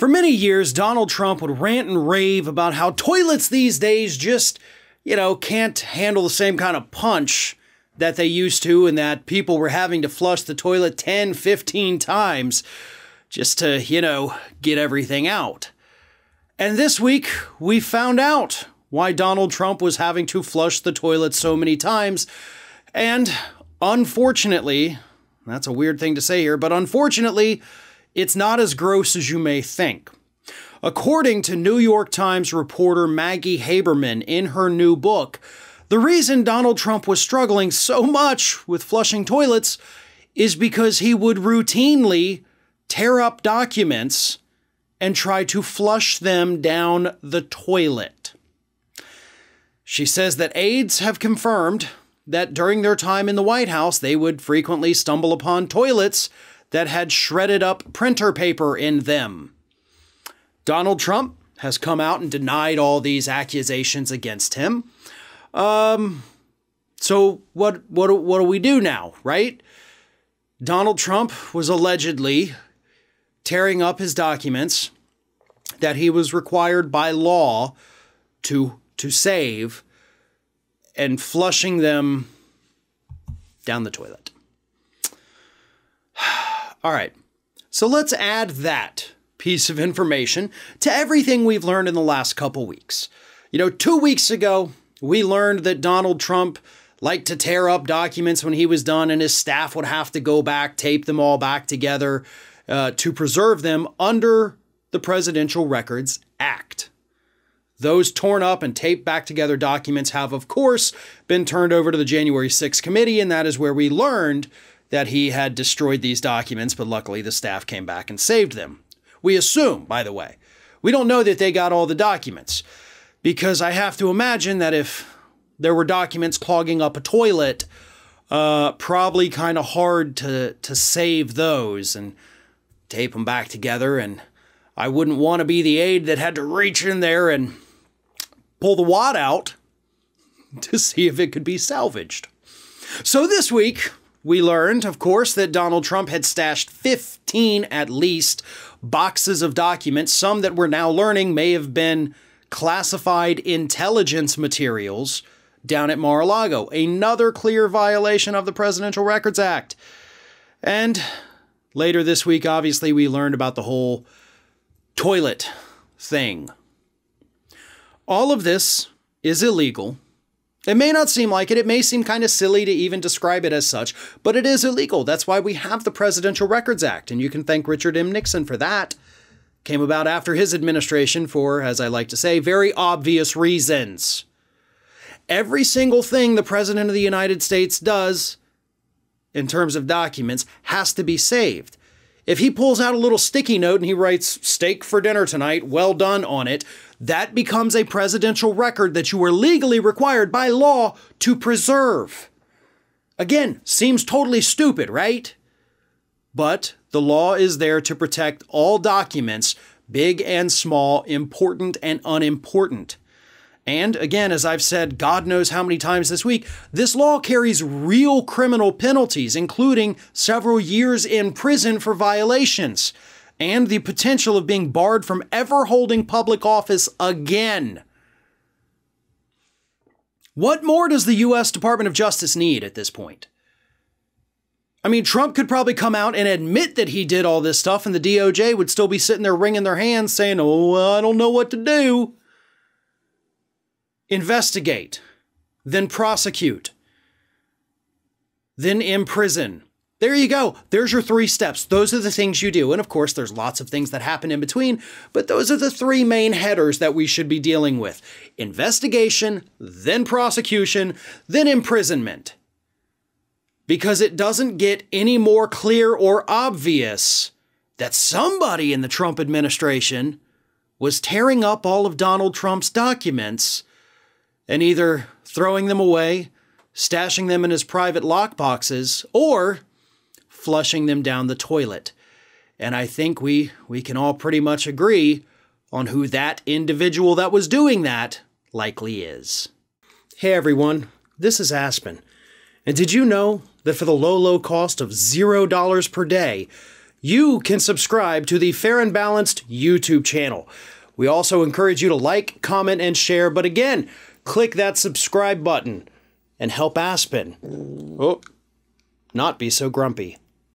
For many years, Donald Trump would rant and rave about how toilets these days just, can't handle the same kind of punch that they used to, and that people were having to flush the toilet 10, 15 times just to, get everything out. And this week, we found out why Donald Trump was having to flush the toilet so many times. And unfortunately, that's a weird thing to say here, but unfortunately, it's not as gross as you may think. According to New York Times reporter Maggie Haberman in her new book, the reason Donald Trump was struggling so much with flushing toilets is because he would routinely tear up documents and try to flush them down the toilet. She says that aides have confirmed that during their time in the White House, they would frequently stumble upon toilets that had shredded up printer paper in them. Donald Trump has come out and denied all these accusations against him. So what do we do now, right? Donald Trump was allegedly tearing up his documents that he was required by law to save and flushing them down the toilet. All right, so let's add that piece of information to everything we've learned in the last couple weeks. 2 weeks ago, we learned that Donald Trump liked to tear up documents when he was done, and his staff would have to go back, tape them all back together to preserve them under the Presidential Records Act. Those torn up and taped back together documents have, of course, been turned over to the January 6th committee, and that is where we learned that he had destroyed these documents, but luckily the staff came back and saved them. We assume, by the way. We don't know that they got all the documents, because I have to imagine that if there were documents clogging up a toilet, probably kind of hard to save those and tape them back together, and I wouldn't want to be the aide that had to reach in there and pull the wad out to see if it could be salvaged. So this week, we learned, of course, that Donald Trump had stashed 15 at least boxes of documents, some that we're now learning may have been classified intelligence materials down at Mar-a-Lago. Another clear violation of the Presidential Records Act. And later this week, obviously, we learned about the whole toilet thing. All of this is illegal. It may not seem like it. It may seem kind of silly to even describe it as such, but it is illegal. That's why we have the Presidential Records Act, and you can thank Richard M. Nixon for that. Came about after his administration for, as I like to say, very obvious reasons. Every single thing the President of the United States does in terms of documents has to be saved. If he pulls out a little sticky note and he writes "steak for dinner tonight, well done" on it, that becomes a presidential record that you are legally required by law to preserve. Again, seems totally stupid, right? But the law is there to protect all documents, big and small, important and unimportant. And again, as I've said God knows how many times this week, this law carries real criminal penalties, including several years in prison for violations, and the potential of being barred from ever holding public office again. What more does the U.S. Department of Justice need at this point? I mean, Trump could probably come out and admit that he did all this stuff, and the DOJ would still be sitting there wringing their hands saying, "Oh, I don't know what to do." Investigate, then prosecute, then imprison. There you go. There's your 3 steps. Those are the things you do. And of course, there's lots of things that happen in between, but those are the 3 main headers that we should be dealing with. Investigation, then prosecution, then imprisonment. Because it doesn't get any more clear or obvious that somebody in the Trump administration was tearing up all of Donald Trump's documents and either throwing them away, stashing them in his private lockboxes, or flushing them down the toilet. And I think we can all pretty much agree on who that individual that was doing that likely is. Hey everyone, this is Aspen. And did you know that for the low cost of $0 per day, you can subscribe to the Fair and Balanced YouTube channel. We also encourage you to like, comment, and share, but again, click that subscribe button and help Aspen not be so grumpy.